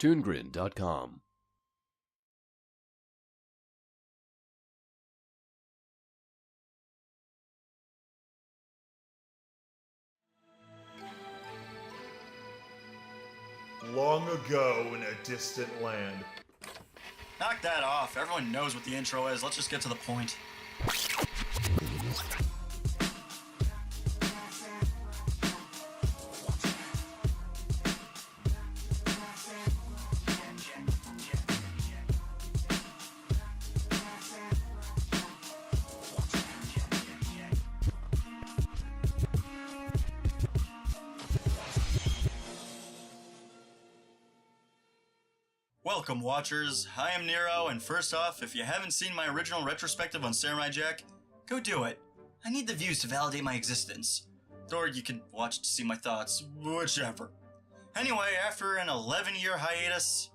ToonGrin.com. Long ago in a distant land. Knock that off. Everyone knows what the intro is. Let's just get to the point. Welcome, watchers. I am Nero, and first off, if you haven't seen my original retrospective on Samurai Jack, go do it. I need the views to validate my existence. Or you can watch to see my thoughts, whichever. Anyway, after an 11-year hiatus,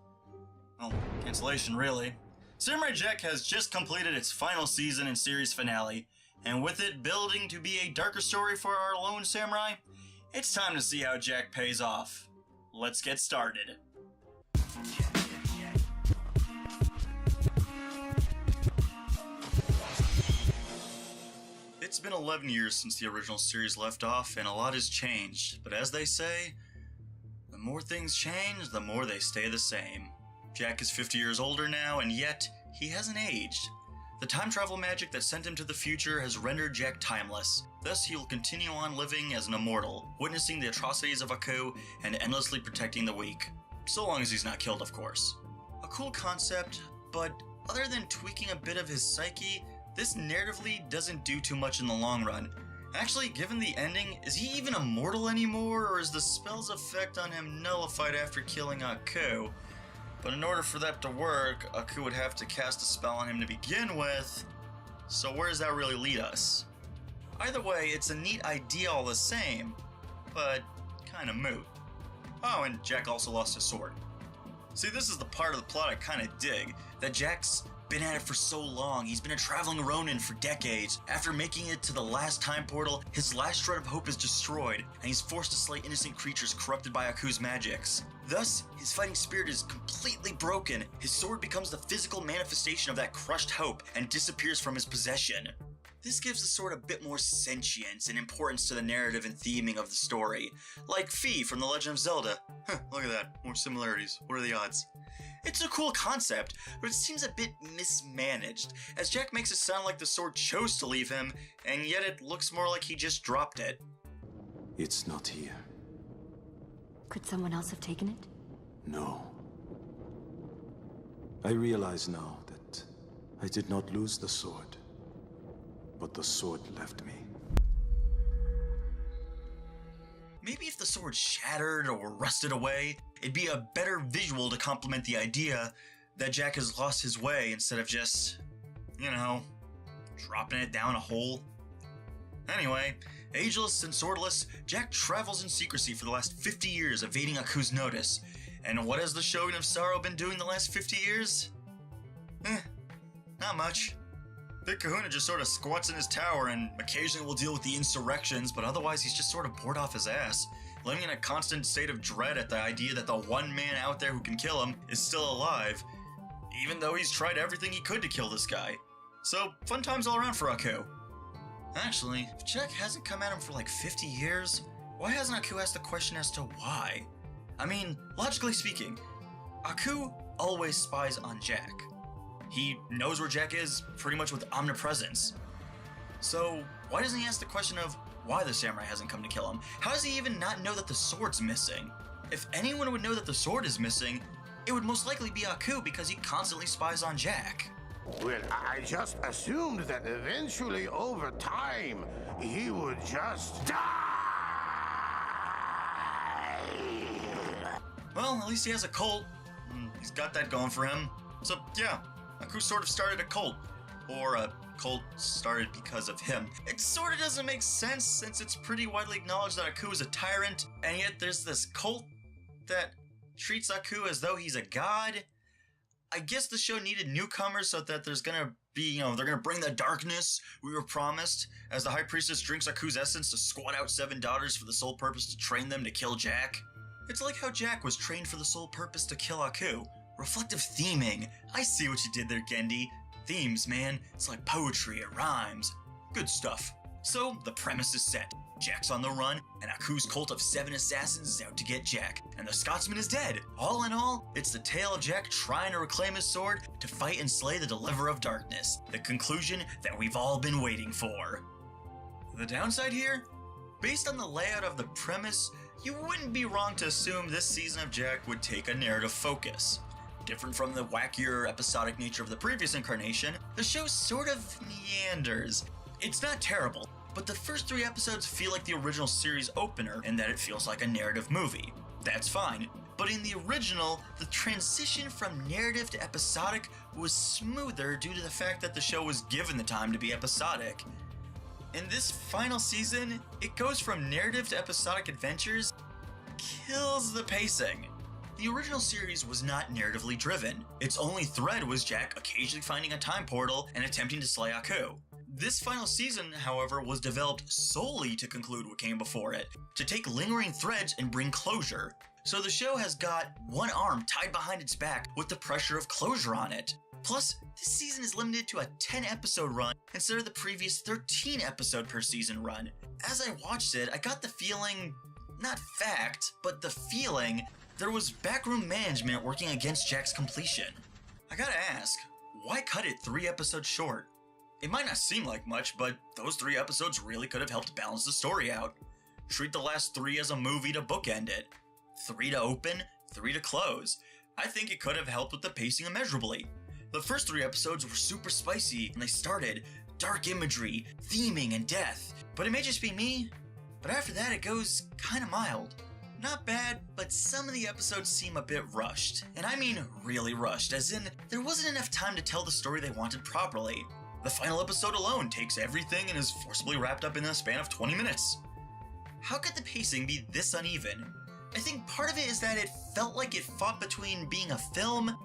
well, cancellation really, Samurai Jack has just completed its final season and series finale, and with it building to be a darker story for our lone samurai, it's time to see how Jack pays off. Let's get started. It's been 11 years since the original series left off, and a lot has changed, but as they say, the more things change, the more they stay the same. Jack is 50 years older now, and yet, he hasn't aged. The time travel magic that sent him to the future has rendered Jack timeless, thus he will continue on living as an immortal, witnessing the atrocities of Aku and endlessly protecting the weak. So long as he's not killed, of course. A cool concept, but other than tweaking a bit of his psyche, this narratively doesn't do too much in the long run. Actually, given the ending, is he even immortal anymore, or is the spell's effect on him nullified after killing Aku? But in order for that to work, Aku would have to cast a spell on him to begin with, so where does that really lead us? Either way, it's a neat idea all the same, but kinda moot. Oh, and Jack also lost his sword. See, this is the part of the plot I kinda dig, that Jack's been at it for so long. He's been a traveling Ronin for decades. After making it to the last time portal, his last shred of hope is destroyed, and he's forced to slay innocent creatures corrupted by Aku's magics. Thus, his fighting spirit is completely broken. His sword becomes the physical manifestation of that crushed hope and disappears from his possession. This gives the sword a bit more sentience and importance to the narrative and theming of the story. Like Fi from The Legend of Zelda. Look at that. More similarities. What are the odds? It's a cool concept, but it seems a bit mismanaged, as Jack makes it sound like the sword chose to leave him, and yet it looks more like he just dropped it. It's not here. Could someone else have taken it? No. I realize now that I did not lose the sword, but the sword left me. Maybe if the sword shattered or rusted away, it'd be a better visual to complement the idea that Jack has lost his way instead of just, dropping it down a hole. Anyway, ageless and swordless, Jack travels in secrecy for the last 50 years, evading Aku's notice. And what has the Shogun of Sorrow been doing the last 50 years? Not much. Big Kahuna just sort of squats in his tower and occasionally will deal with the insurrections, but otherwise he's just sort of bored off his ass, living in a constant state of dread at the idea that the one man out there who can kill him is still alive, even though he's tried everything he could to kill this guy. So, fun times all around for Aku. Actually, if Jack hasn't come at him for like 50 years, why hasn't Aku asked the question as to why? I mean, logically speaking, Aku always spies on Jack. He knows where Jack is pretty much with omnipresence. So, why doesn't he ask the question of why the samurai hasn't come to kill him? How does he even not know that the sword's missing? If anyone would know that the sword is missing, it would most likely be Aku because he constantly spies on Jack. Well, I just assumed that eventually, over time, he would just die! Well, at least he has a cult. He's got that going for him. So, yeah, Aku sort of started a cult. Or a cult started because of him. It sort of doesn't make sense since it's pretty widely acknowledged that Aku is a tyrant, and yet there's this cult that treats Aku as though he's a god. I guess the show needed newcomers so that there's gonna be, they're gonna bring the darkness we were promised, as the High Priestess drinks Aku's essence to squat out 7 daughters for the sole purpose to train them to kill Jack. It's like how Jack was trained for the sole purpose to kill Aku. Reflective theming. I see what you did there, Gendy. Themes, man. It's like poetry, it rhymes. Good stuff. So, the premise is set. Jack's on the run, and Aku's cult of 7 assassins is out to get Jack, and the Scotsman is dead. All in all, it's the tale of Jack trying to reclaim his sword to fight and slay the Deliverer of Darkness, the conclusion that we've all been waiting for. The downside here? Based on the layout of the premise, you wouldn't be wrong to assume this season of Jack would take a narrative focus. Different from the wackier episodic nature of the previous incarnation, the show sort of meanders. It's not terrible, but the first 3 episodes feel like the original series opener in that it feels like a narrative movie. That's fine, but in the original, the transition from narrative to episodic was smoother due to the fact that the show was given the time to be episodic. In this final season, it goes from narrative to episodic adventures, kills the pacing. The original series was not narratively driven. Its only thread was Jack occasionally finding a time portal and attempting to slay Aku. This final season, however, was developed solely to conclude what came before it, to take lingering threads and bring closure. So the show has got one arm tied behind its back with the pressure of closure on it. Plus, this season is limited to a 10-episode run instead of the previous 13-episode per season run. As I watched it, I got the feeling, not fact, but the feeling there was backroom management working against Jack's completion. I gotta ask, why cut it 3 episodes short? It might not seem like much, but those 3 episodes really could have helped balance the story out. Treat the last 3 as a movie to bookend it. 3 to open, 3 to close. I think it could have helped with the pacing immeasurably. The first 3 episodes were super spicy, and they started dark imagery, theming, and death. But it may just be me, but after that it goes kinda mild. Not bad, but some of the episodes seem a bit rushed. And I mean really rushed, as in there wasn't enough time to tell the story they wanted properly. The final episode alone takes everything and is forcibly wrapped up in a span of 20 minutes. How could the pacing be this uneven? I think part of it is that it felt like it fought between being a film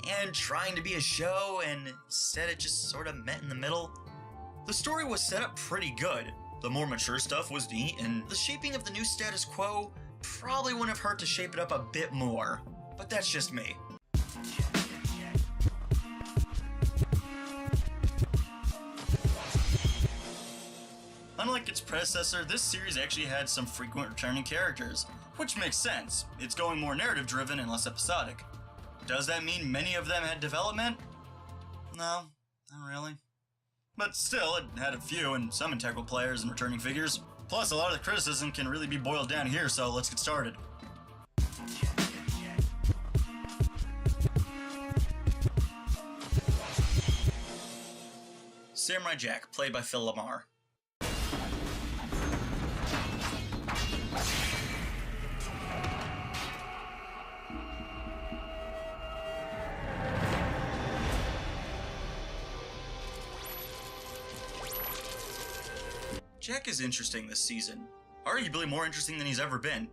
and trying to be a show, and instead it just sort of met in the middle. The story was set up pretty good. The more mature stuff was neat, and the shaping of the new status quo probably wouldn't have hurt to shape it up a bit more. But that's just me. Unlike its predecessor, this series actually had some frequent returning characters, which makes sense. It's going more narrative driven and less episodic. Does that mean many of them had development? No, not really. But still, it had a few and some integral players and returning figures. Plus, a lot of the criticism can really be boiled down here, so let's get started. Samurai Jack, played by Phil Lamar. Jack is interesting this season. Arguably more interesting than he's ever been.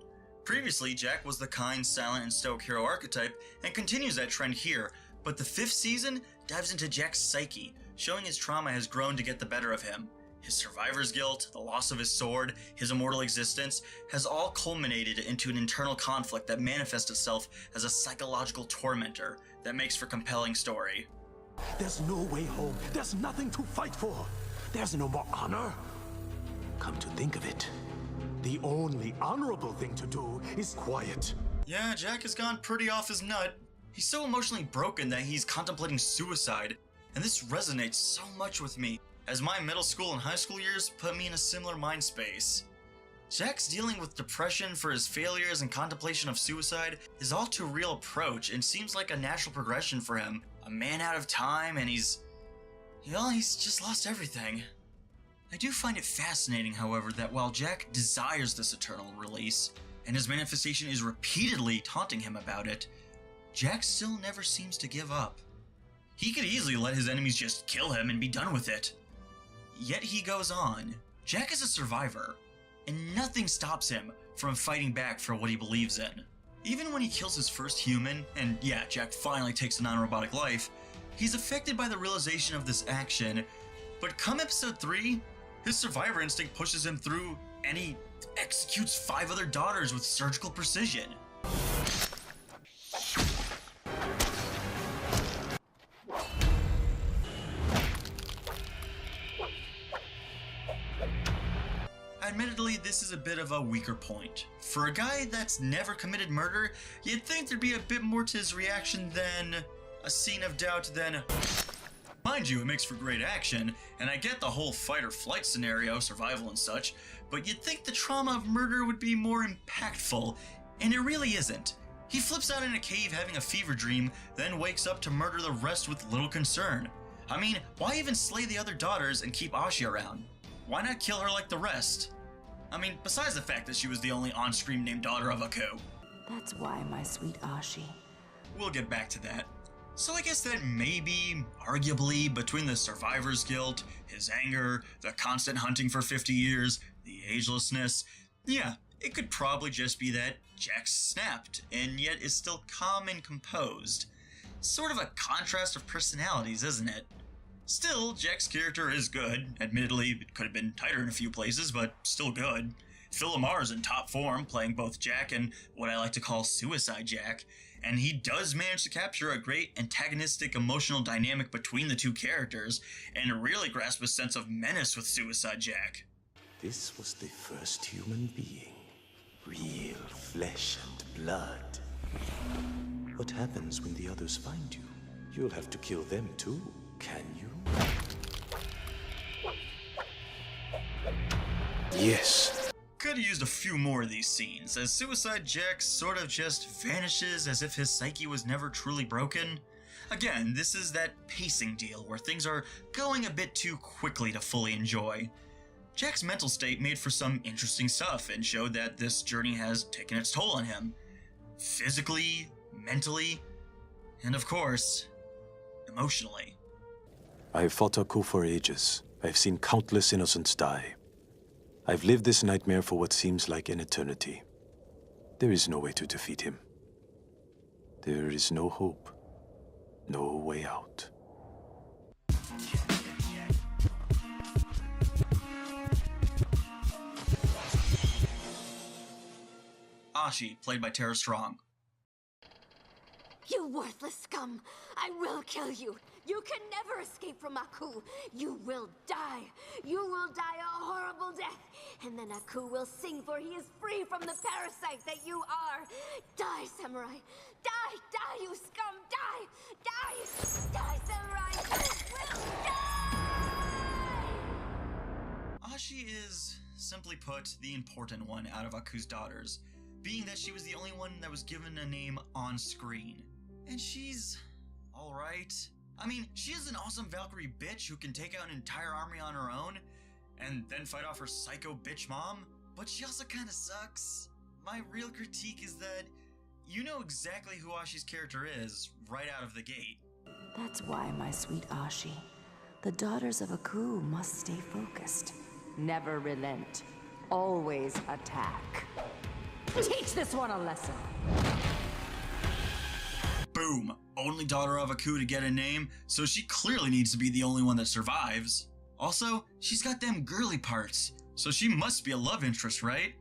Previously, Jack was the kind, silent, and stoic hero archetype, and continues that trend here, but the 5th season dives into Jack's psyche, showing his trauma has grown to get the better of him. His survivor's guilt, the loss of his sword, his immortal existence, has all culminated into an internal conflict that manifests itself as a psychological tormentor that makes for compelling story. There's no way home. There's nothing to fight for. There's no more honor. Come to think of it, the only honorable thing to do is quiet. Yeah, Jack has gone pretty off his nut. He's so emotionally broken that he's contemplating suicide, and this resonates so much with me, as my middle school and high school years put me in a similar mind space. Jack's dealing with depression for his failures and contemplation of suicide is all too real approach and seems like a natural progression for him. A man out of time, and he's just lost everything. I do find it fascinating, however, that while Jack desires this eternal release, and his manifestation is repeatedly taunting him about it, Jack still never seems to give up. He could easily let his enemies just kill him and be done with it. Yet he goes on. Jack is a survivor, and nothing stops him from fighting back for what he believes in. Even when he kills his first human, and yeah, Jack finally takes a non-robotic life, he's affected by the realization of this action, but come episode 3, his survivor instinct pushes him through, and he executes 5 other daughters with surgical precision. this is a bit of a weaker point. For a guy that's never committed murder, you'd think there'd be a bit more to his reaction than a scene of doubt than... Mind you, it makes for great action, and I get the whole fight or flight scenario, survival and such, but you'd think the trauma of murder would be more impactful, and it really isn't. He flips out in a cave having a fever dream, then wakes up to murder the rest with little concern. I mean, why even slay the other daughters and keep Ashi around? Why not kill her like the rest? I mean, besides the fact that she was the only on-screen named daughter of a coup. That's why, my sweet Ashi. We'll get back to that. So I guess that maybe, arguably, between the survivor's guilt, his anger, the constant hunting for 50 years, the agelessness, yeah, it could probably just be that Jack snapped, and yet is still calm and composed. Sort of a contrast of personalities, isn't it? Still, Jack's character is good. Admittedly, it could have been tighter in a few places, but still good. Phil Lamar's in top form, playing both Jack and what I like to call Suicide Jack, and he does manage to capture a great antagonistic emotional dynamic between the two characters, and really grasp a sense of menace with Suicide Jack. This was the first human being. Real flesh and blood. What happens when the others find you? You'll have to kill them too, can you? Yes. Could have used a few more of these scenes, as Suicide Jack sort of just vanishes as if his psyche was never truly broken. Again, this is that pacing deal where things are going a bit too quickly to fully enjoy. Jack's mental state made for some interesting stuff and showed that this journey has taken its toll on him. Physically, mentally, and of course, emotionally. I've fought Aku for ages. I've seen countless innocents die. I've lived this nightmare for what seems like an eternity. There is no way to defeat him. There is no hope. No way out. Ashi, played by Tara Strong. You worthless scum! I will kill you! You can never escape from Aku! You will die! You will die a horrible death! And then Aku will sing, for he is free from the parasite that you are! Die, samurai! Die! Die, you scum! Die! Die! Die, samurai! You will die! Ashi is, simply put, the important one out of Aku's daughters, being that she was the only one that was given a name on screen. And she's alright. I mean, she is an awesome Valkyrie bitch who can take out an entire army on her own, and then fight off her psycho bitch mom, but she also kinda sucks. My real critique is that you know exactly who Ashi's character is right out of the gate. That's why, my sweet Ashi, the daughters of Aku must stay focused. Never relent. Always attack. Teach this one a lesson. Boom! Only daughter of Aku to get a name, so she clearly needs to be the only one that survives. Also, she's got them girly parts, so she must be a love interest, right?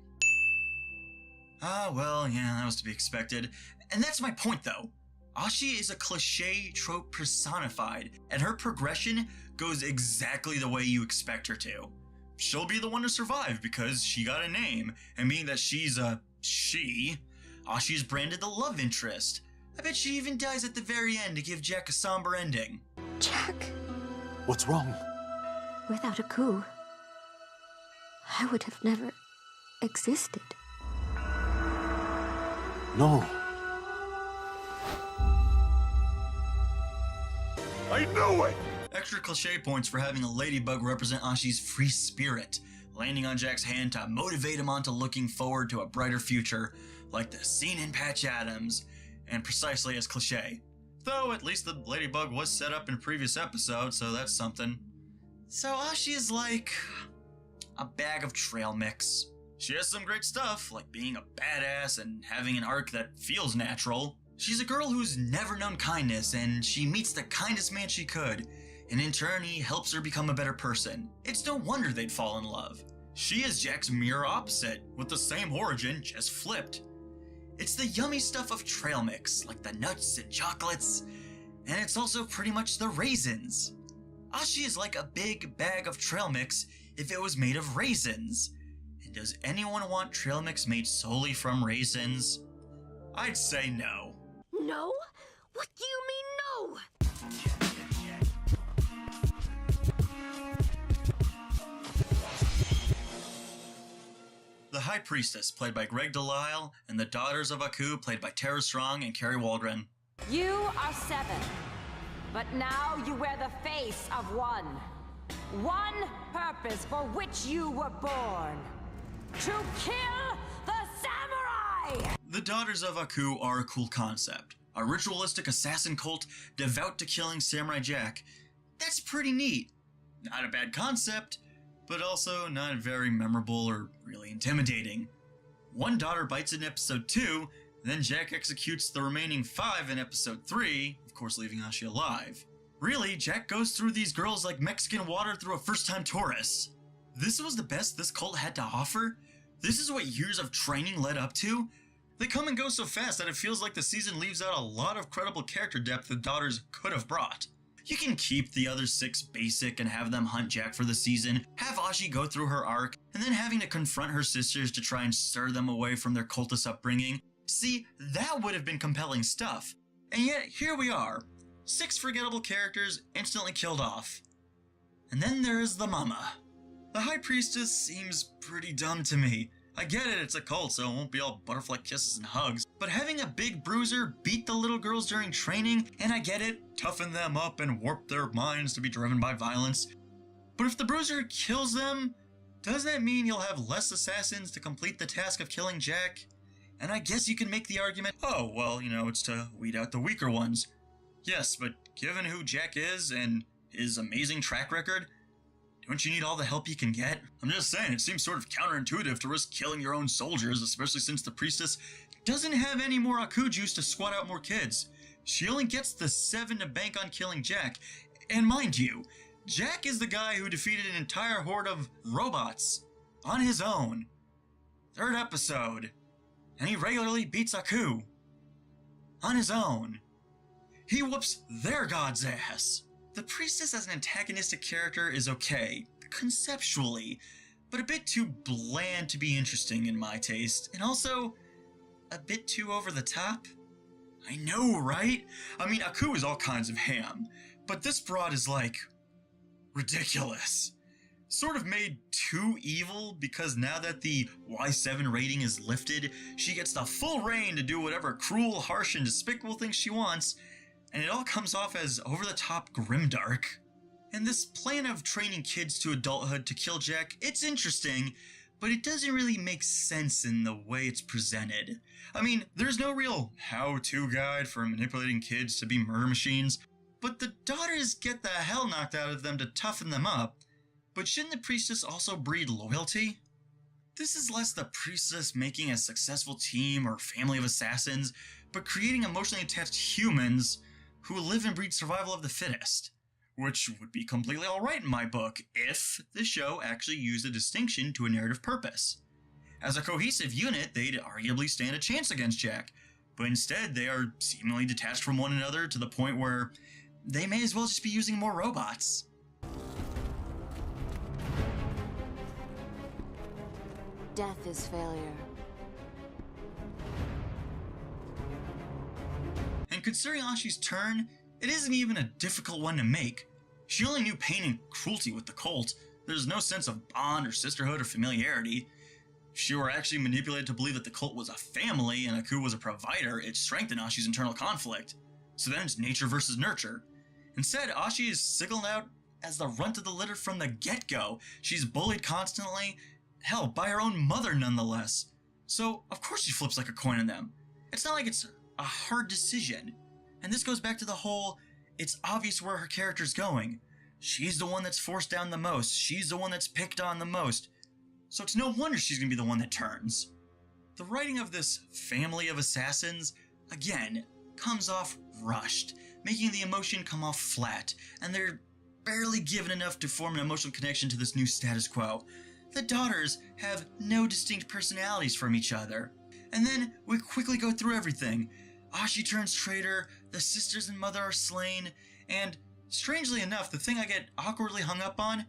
Ah, well, yeah, that was to be expected. And that's my point, though. Ashi is a cliché trope personified, and her progression goes exactly the way you expect her to. She'll be the one to survive because she got a name, and being that she's a she, Ashi's branded the love interest. I bet she even dies at the very end to give Jack a somber ending. Jack, What's wrong? without Aku, I would have never existed. No. I knew it! Extra cliche points for having a ladybug represent Ashi's free spirit, landing on Jack's hand to motivate him onto looking forward to a brighter future, like the scene in Patch Adams, and precisely as cliche. Though at least the ladybug was set up in previous episodes, so that's something. So Ashi is like a bag of trail mix. She has some great stuff, like being a badass and having an arc that feels natural. She's a girl who's never known kindness, and she meets the kindest man she could, and in turn he helps her become a better person. It's no wonder they'd fall in love. She is Jack's mirror opposite, with the same origin, just flipped. It's the yummy stuff of trail mix, like the nuts and chocolates, and it's also pretty much the raisins. Ashi is like a big bag of trail mix if it was made of raisins, And does anyone want trail mix made solely from raisins? I'd say no. No? What do you mean, no? The High Priestess, played by Greg Delisle, and the Daughters of Aku, played by Tara Strong and Carrie Waldron. You are 7, but now you wear the face of one. One purpose for which you were born. To kill the samurai! The Daughters of Aku are a cool concept. A ritualistic assassin cult devout to killing Samurai Jack. That's pretty neat. Not a bad concept, but also not very memorable or really intimidating. One daughter bites in episode 2, then Jack executes the remaining 5 in episode 3, of course leaving Ashi alive. Really, Jack goes through these girls like Mexican water through a first-time tourist. This was the best this cult had to offer? This is what years of training led up to? They come and go so fast that it feels like the season leaves out a lot of credible character depth the Daughters could have brought. You can keep the other 6 basic and have them hunt Jack for the season, have Ashi go through her arc, and then having to confront her sisters to try and stir them away from their cultist upbringing. See, that would have been compelling stuff. And yet, here we are. 6 forgettable characters instantly killed off. And then there is the mama. The High Priestess seems pretty dumb to me. I get it, it's a cult, so it won't be all butterfly kisses and hugs. But having a big bruiser beat the little girls during training, and I get it, toughen them up and warp their minds to be driven by violence. But if the bruiser kills them, does that mean you'll have less assassins to complete the task of killing Jack? And I guess you can make the argument, oh, well, it's to weed out the weaker ones. Yes, but given who Jack is and his amazing track record, don't you need all the help you can get? I'm just saying, it seems sort of counterintuitive to risk killing your own soldiers, especially since the priestess doesn't have any more Aku juice to squat out more kids. She only gets the 7 to bank on killing Jack. And mind you, Jack is the guy who defeated an entire horde of robots on his own. 3rd episode. And he regularly beats Aku. On his own. He whoops their god's ass. The priestess as an antagonistic character is okay, conceptually, but a bit too bland to be interesting in my taste, and also a bit too over the top. I know, right? I mean, Aku is all kinds of ham, but this broad is like ridiculous. Sort of made too evil because now that the Y7 rating is lifted, she gets the full reign to do whatever cruel, harsh, and despicable things she wants, and it all comes off as over-the-top grimdark. And this plan of training kids to adulthood to kill Jack, it's interesting, but it doesn't really make sense in the way it's presented. I mean, there's no real how-to guide for manipulating kids to be murder machines, but the daughters get the hell knocked out of them to toughen them up. But shouldn't the priestess also breed loyalty? This is less the priestess making a successful team or family of assassins, but creating emotionally attached humans who live and breed survival of the fittest. Which would be completely alright in my book, if the show actually used a distinction to a narrative purpose. As a cohesive unit, they'd arguably stand a chance against Jack, but instead they are seemingly detached from one another to the point where they may as well just be using more robots. Death is failure. And considering Ashi's turn, it isn't even a difficult one to make. She only knew pain and cruelty with the cult. There's no sense of bond or sisterhood or familiarity. If she were actually manipulated to believe that the cult was a family and Aku was a provider, it strengthened Ashi's internal conflict. So then it's nature versus nurture. Instead, Ashi is singled out as the runt of the litter from the get-go. She's bullied constantly, hell, by her own mother nonetheless. So, of course she flips like a coin on them. It's not like it's a hard decision. And this goes back to the whole, it's obvious where her character's going. She's the one that's forced down the most. She's the one that's picked on the most. So it's no wonder she's gonna be the one that turns. The writing of this family of assassins, again, comes off rushed, making the emotion come off flat, and they're barely given enough to form an emotional connection to this new status quo. The daughters have no distinct personalities from each other. And then we quickly go through everything. Ashi turns traitor, the sisters and mother are slain, and strangely enough, the thing I get awkwardly hung up on,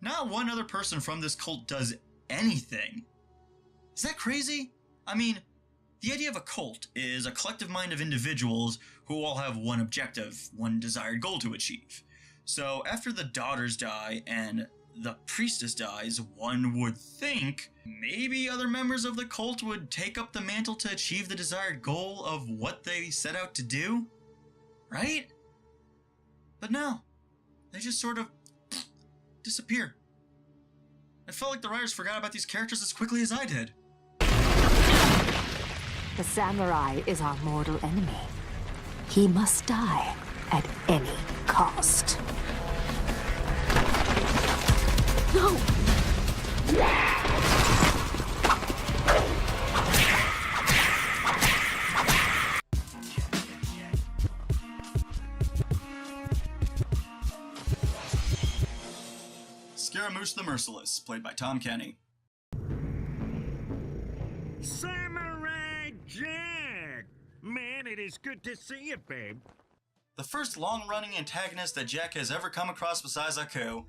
not one other person from this cult does anything. Is that crazy? I mean, the idea of a cult is a collective mind of individuals who all have one objective, one desired goal to achieve. So after the daughters die and the priestess dies, one would think maybe other members of the cult would take up the mantle to achieve the desired goal of what they set out to do, right? But no, they just sort of disappear. It felt like the writers forgot about these characters as quickly as I did. The samurai is our mortal enemy. He must die at any cost. No! Scaramouche the Merciless, played by Tom Kenny. Samurai Jack! Man, it is good to see you, babe. The first long-running antagonist that Jack has ever come across besides Aku.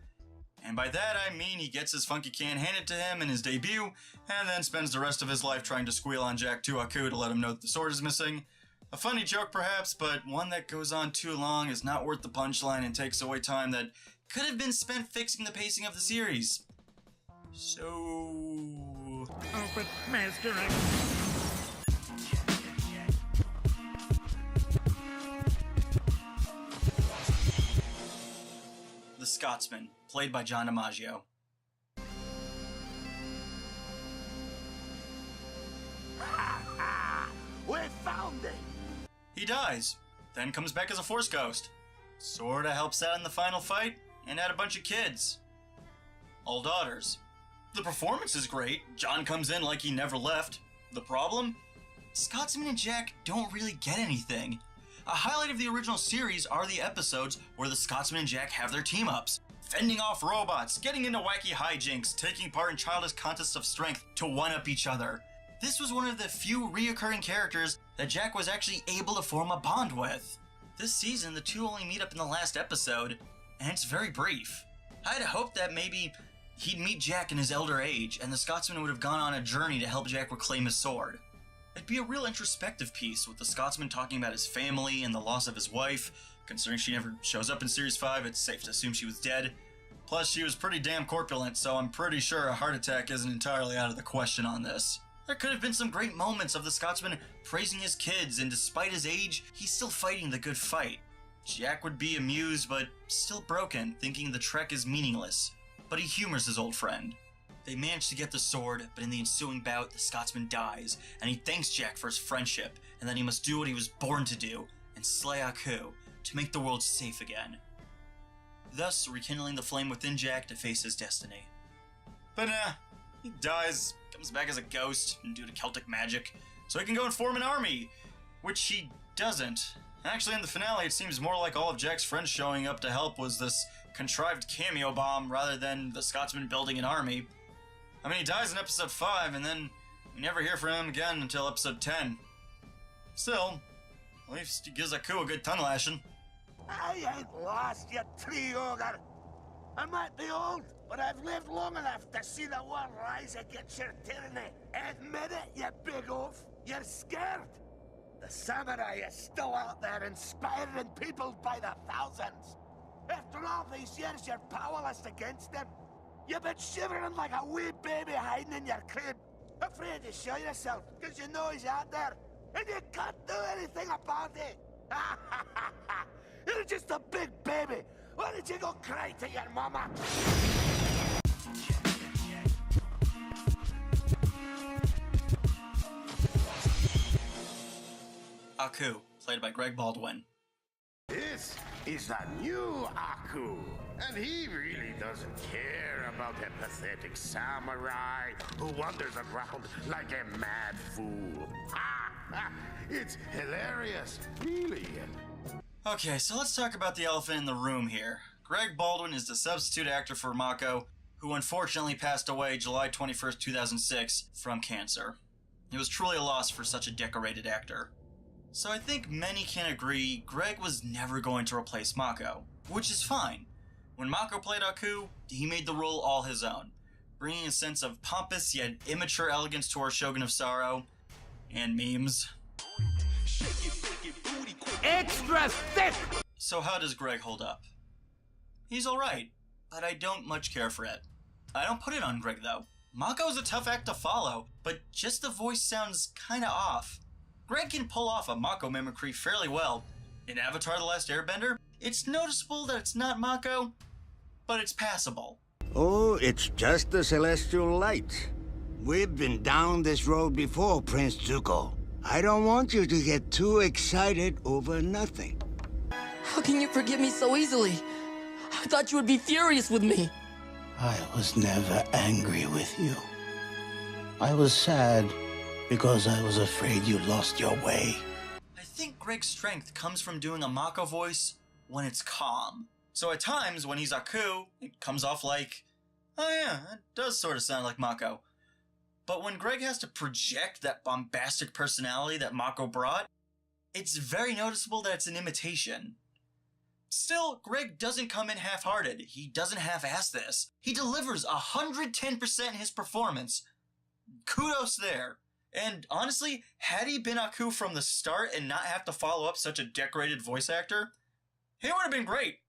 And by that I mean he gets his funky can handed to him in his debut, and then spends the rest of his life trying to squeal on Jack to Aku to let him know that the sword is missing. A funny joke perhaps, but one that goes on too long is not worth the punchline and takes away time that could have been spent fixing the pacing of the series. So... Oh, but Master, The Scotsman, played by John DiMaggio. We found it! He dies, then comes back as a Force Ghost. Sorta helps out in the final fight, and had a bunch of kids. All daughters. The performance is great. John comes in like he never left. The problem? Scotsman and Jack don't really get anything. A highlight of the original series are the episodes where the Scotsman and Jack have their team-ups, fending off robots, getting into wacky hijinks, taking part in childish contests of strength to one-up each other. This was one of the few reoccurring characters that Jack was actually able to form a bond with. This season, the two only meet up in the last episode, and it's very brief. I had hoped that maybe he'd meet Jack in his elder age, and the Scotsman would have gone on a journey to help Jack reclaim his sword. It'd be a real introspective piece, with the Scotsman talking about his family and the loss of his wife. Considering she never shows up in Series 5, it's safe to assume she was dead. Plus, she was pretty damn corpulent, so I'm pretty sure a heart attack isn't entirely out of the question on this. There could have been some great moments of the Scotsman praising his kids, and despite his age, he's still fighting the good fight. Jack would be amused, but still broken, thinking the trek is meaningless. But he humors his old friend. They manage to get the sword, but in the ensuing bout, the Scotsman dies, and he thanks Jack for his friendship, and that he must do what he was born to do, and slay Aku, to make the world safe again. Thus, rekindling the flame within Jack to face his destiny. But he dies, comes back as a ghost, and due to Celtic magic, so he can go and form an army, which he doesn't. Actually, in the finale, it seems more like all of Jack's friends showing up to help was this contrived cameo bomb rather than the Scotsman building an army. I mean, he dies in episode 5, and then we never hear from him again until episode 10. Still, at least he gives Aku a good tongue lashing. I ain't lost, you tree ogre. I might be old, but I've lived long enough to see the world rise against your tyranny. Admit it, you big oaf. You're scared. The samurai is still out there inspiring people by the thousands. After all these years, you're powerless against them. You've been shivering like a wee baby hiding in your crib, afraid to show yourself, because you know he's out there, and you can't do anything about it. You're just a big baby. Why don't you go cry to your mama? Aku, played by Greg Baldwin. This is the new Aku, and he really doesn't care about a pathetic samurai who wanders around like a mad fool. It's hilarious, really. Okay, so let's talk about the elephant in the room here. Greg Baldwin is the substitute actor for Mako, who unfortunately passed away July 21st, 2006 from cancer. It was truly a loss for such a decorated actor. So I think many can agree Greg was never going to replace Mako, which is fine. When Mako played Aku, he made the role all his own. bringing a sense of pompous yet immature elegance to our Shogun of Sorrow, and memes. Extra thick! So how does Greg hold up? He's alright, but I don't much care for it. I don't put it on Greg though. Mako's a tough act to follow, but just the voice sounds kinda off. Greg can pull off a Mako mimicry fairly well. In Avatar The Last Airbender, it's noticeable that it's not Mako, but it's passable. Oh, it's just the celestial light. We've been down this road before, Prince Zuko. I don't want you to get too excited over nothing. How can you forgive me so easily? I thought you would be furious with me. I was never angry with you. I was sad because I was afraid you lost your way. I think Greg's strength comes from doing a Mako voice when it's calm. So at times, when he's Aku, it comes off like, oh yeah, it does sort of sound like Mako. But when Greg has to project that bombastic personality that Mako brought, it's very noticeable that it's an imitation. Still, Greg doesn't come in half-hearted. He doesn't half-ass this. He delivers 110% in his performance. Kudos there. And honestly, had he been Aku from the start and not have to follow up such a decorated voice actor, he would have been great.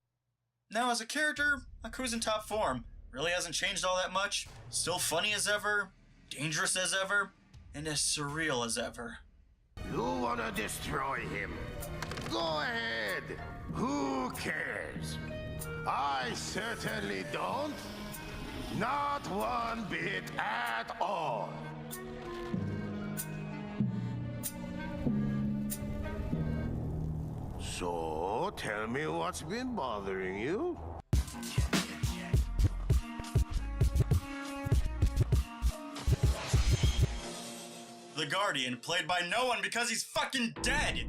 Now, as a character, Aku's in top form. Really hasn't changed all that much. Still funny as ever, dangerous as ever, and as surreal as ever. You wanna destroy him? Go ahead. Who cares? I certainly don't. Not one bit at all. So, tell me what's been bothering you? The Guardian, played by no one because he's fucking dead!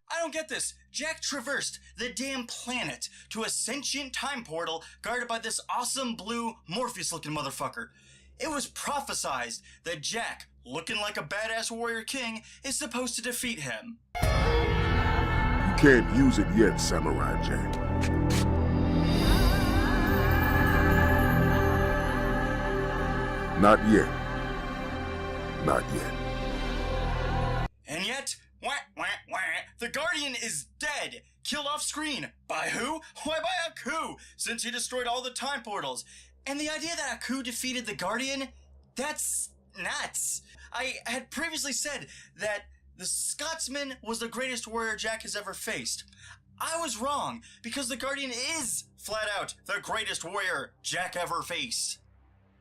I don't get this. Jack traversed the damn planet to a sentient time portal guarded by this awesome blue Morpheus-looking motherfucker. It was prophesized that Jack, looking like a badass warrior king, is supposed to defeat him. You can't use it yet, Samurai Jack. Not yet. Not yet. And yet, the Guardian is dead, killed off screen. By who? Why, by Aku, since he destroyed all the time portals. And the idea that Aku defeated the Guardian, that's nuts. I had previously said that the Scotsman was the greatest warrior Jack has ever faced. I was wrong, because the Guardian is, flat out, the greatest warrior Jack ever faced.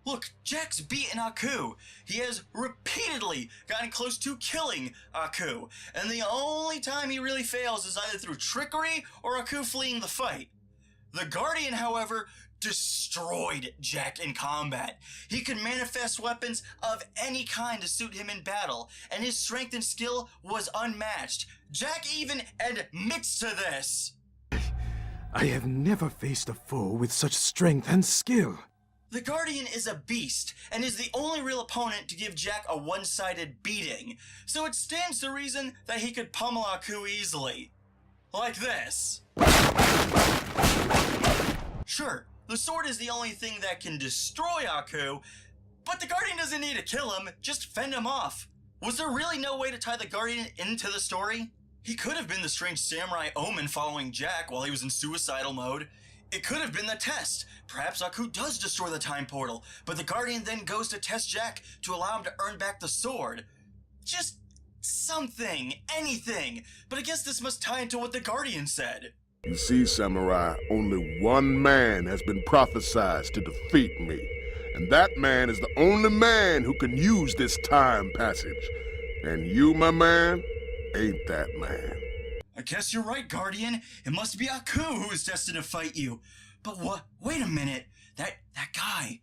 Look, Jack's beaten Aku. He has repeatedly gotten close to killing Aku, and the only time he really fails is either through trickery or Aku fleeing the fight. The Guardian, however, destroyed Jack in combat. He could manifest weapons of any kind to suit him in battle, and his strength and skill was unmatched. Jack even admits to this. I have never faced a foe with such strength and skill. The Guardian is a beast, and is the only real opponent to give Jack a one-sided beating, so it stands to reason that he could pummel Aku easily. Like this. Sure, the sword is the only thing that can destroy Aku, but the Guardian doesn't need to kill him, just fend him off. Was there really no way to tie the Guardian into the story? He could have been the strange samurai Omen following Jack while he was in suicidal mode. It could have been the test. Perhaps Aku does destroy the time portal, but the Guardian then goes to test Jack to allow him to earn back the sword. Just something, anything. But I guess this must tie into what the Guardian said. You see, Samurai, only one man has been prophesied to defeat me. And that man is the only man who can use this time passage. And you, my man, ain't that man. I guess you're right, Guardian. It must be Aku who is destined to fight you. But what? Wait a minute. That guy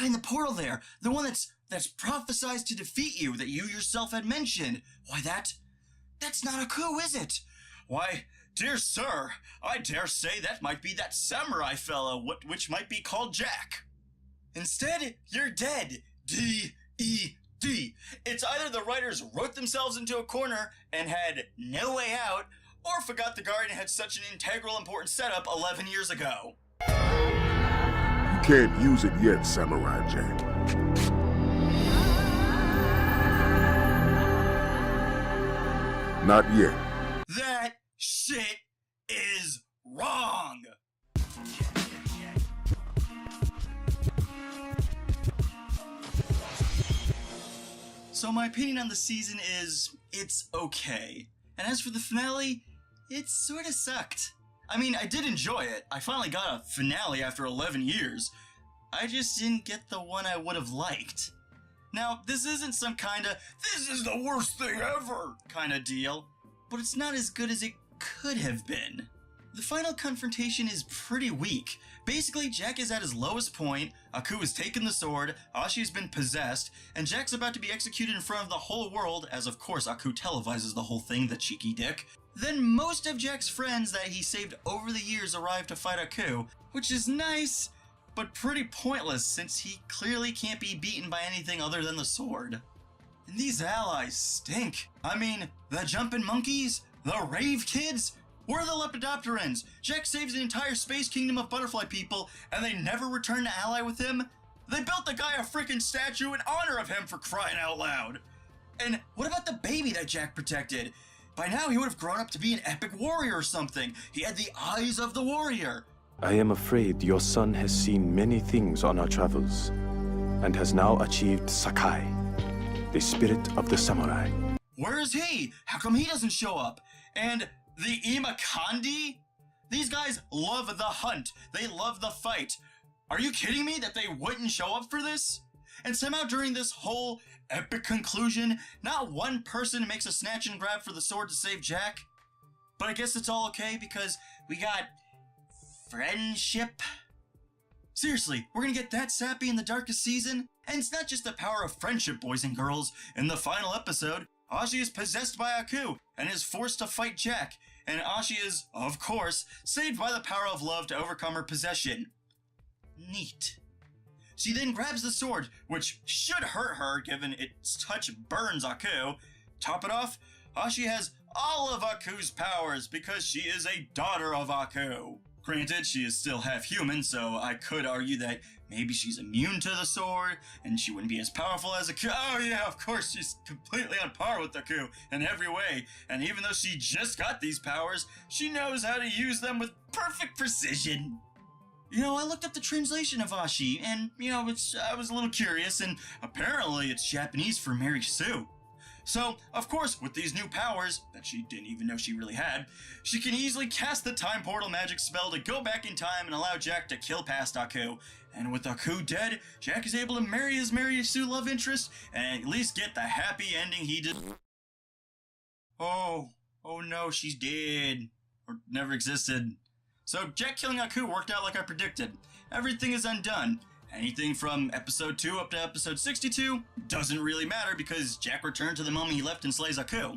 in the portal there, the one that's prophesied to defeat you, that you yourself had mentioned. Why, that's not Aku, is it? Why, dear sir, I dare say that might be that samurai fellow, which might be called Jack. Instead, you're dead. D-E-D. It's either the writers wrote themselves into a corner and had no way out, or forgot the Guardian had such an integral important setup 11 years ago. You can't use it yet, Samurai Jack. Not yet. That shit is wrong! So my opinion on the season is, it's okay. And as for the finale, it sorta sucked. I mean, I did enjoy it. I finally got a finale after 11 years. I just didn't get the one I would have liked. Now, this isn't some kinda, this is the worst thing ever kinda deal, but it's not as good as it could have been. The final confrontation is pretty weak. Basically, Jack is at his lowest point, Aku has taken the sword, Ashi has been possessed, and Jack's about to be executed in front of the whole world, as of course Aku televises the whole thing, the cheeky dick. Then most of Jack's friends that he saved over the years arrive to fight Aku, which is nice, but pretty pointless since he clearly can't be beaten by anything other than the sword. And these allies stink. I mean, the jumping monkeys, the rave kids, where are the Lepidopterans? Jack saves an entire space kingdom of butterfly people, and they never return to ally with him? They built the guy a freaking statue in honor of him, for crying out loud! And what about the baby that Jack protected? By now he would have grown up to be an epic warrior or something. He had the eyes of the warrior. I am afraid your son has seen many things on our travels, and has now achieved Sakai, the spirit of the samurai. Where is he? How come he doesn't show up? And the Imakandi? These guys love the hunt. They love the fight. Are you kidding me that they wouldn't show up for this? And somehow during this whole epic conclusion, not one person makes a snatch and grab for the sword to save Jack. But I guess it's all okay because we got friendship. Seriously, we're gonna get that sappy in the darkest season? And it's not just the power of friendship, boys and girls. In the final episode, Ashi is possessed by Aku and is forced to fight Jack. And Ashi is, of course, saved by the power of love to overcome her possession. Neat. She then grabs the sword, which should hurt her given its touch burns Aku. Top it off, Ashi has all of Aku's powers because she is a daughter of Aku. Granted, she is still half human, so I could argue that maybe she's immune to the sword, and she wouldn't be as powerful as Aku. Oh yeah, of course, she's completely on par with Aku in every way, and even though she just got these powers, she knows how to use them with perfect precision. You know, I looked up the translation of Ashi, and, you know, I was a little curious, and apparently it's Japanese for Mary Sue. So, of course, with these new powers, that she didn't even know she really had, she can easily cast the time portal magic spell to go back in time and allow Jack to kill past Aku. And with Aku dead, Jack is able to marry his Mary Sue love interest and at least get the happy ending he did. Oh no, she's dead. Or never existed. So Jack killing Aku worked out like I predicted. Everything is undone. Anything from episode 2 up to episode 62 doesn't really matter because Jack returned to the moment he left and slays Aku.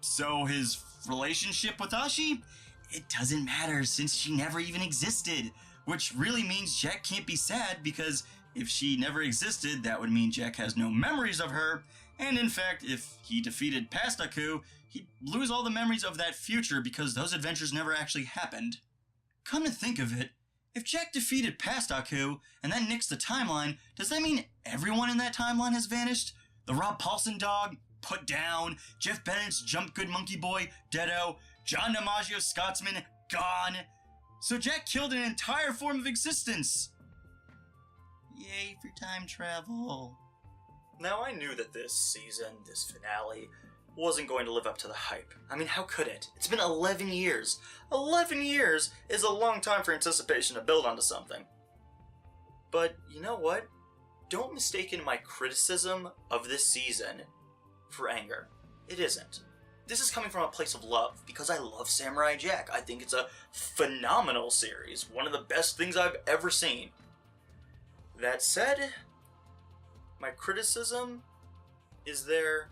So his relationship with Ashi? It doesn't matter since she never even existed. Which really means Jack can't be sad because if she never existed, that would mean Jack has no memories of her. And in fact, if he defeated past Aku, he'd lose all the memories of that future because those adventures never actually happened. Come to think of it, if Jack defeated past Aku and then nixed the timeline, does that mean everyone in that timeline has vanished? The Rob Paulson dog, put down, Jeff Bennett's Jump Good Monkey Boy, deado, John DiMaggio's Scotsman, gone. So Jack killed an entire form of existence. Yay for time travel. Now I knew that this season, this finale, wasn't going to live up to the hype. I mean, how could it? It's been 11 years. 11 years is a long time for anticipation to build onto something. But you know what? Don't mistake my criticism of this season for anger. It isn't. This is coming from a place of love, because I love Samurai Jack. I think it's a phenomenal series. One of the best things I've ever seen. That said, my criticism is there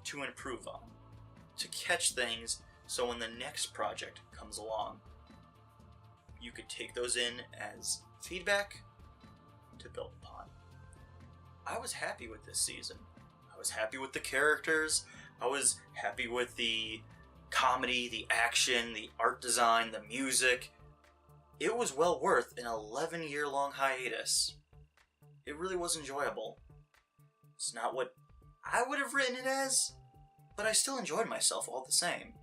to improve on, to catch things so when the next project comes along, you could take those in as feedback to build upon. I was happy with this season. I was happy with the characters. I was happy with the comedy, the action, the art design, the music. it was well worth an 11-year-long hiatus. It really was enjoyable. It's not what I would have written it as, but I still enjoyed myself all the same.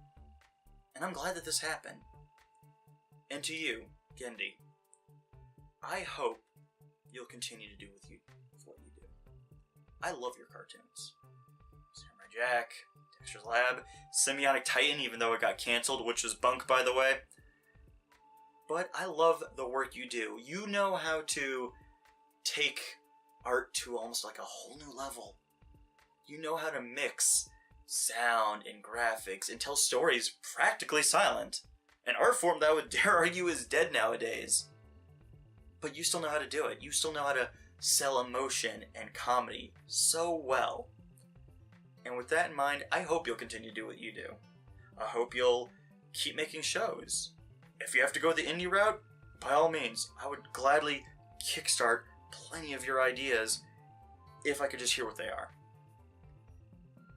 And I'm glad that this happened. And to you, Gendy, I hope you'll continue to do what you do. I love your cartoons. Samurai Jack, Dexter's Lab, Semiotic Titan, even though it got canceled, which was bunk, by the way. But I love the work you do. You know how to take art to almost like a whole new level. You know how to mix sound and graphics and tell stories practically silent. An art form that I would dare argue is dead nowadays. But you still know how to do it. You still know how to sell emotion and comedy so well. And with that in mind, I hope you'll continue to do what you do. I hope you'll keep making shows. If you have to go the indie route, by all means, I would gladly kickstart plenty of your ideas if I could just hear what they are.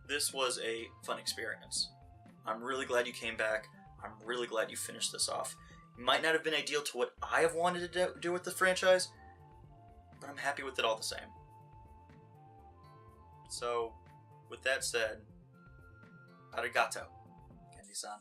This was a fun experience. I'm really glad you came back. I'm really glad you finished this off. It might not have been ideal to what I have wanted to do with the franchise, but I'm happy with it all the same. So, with that said, arigato, Gendy-san.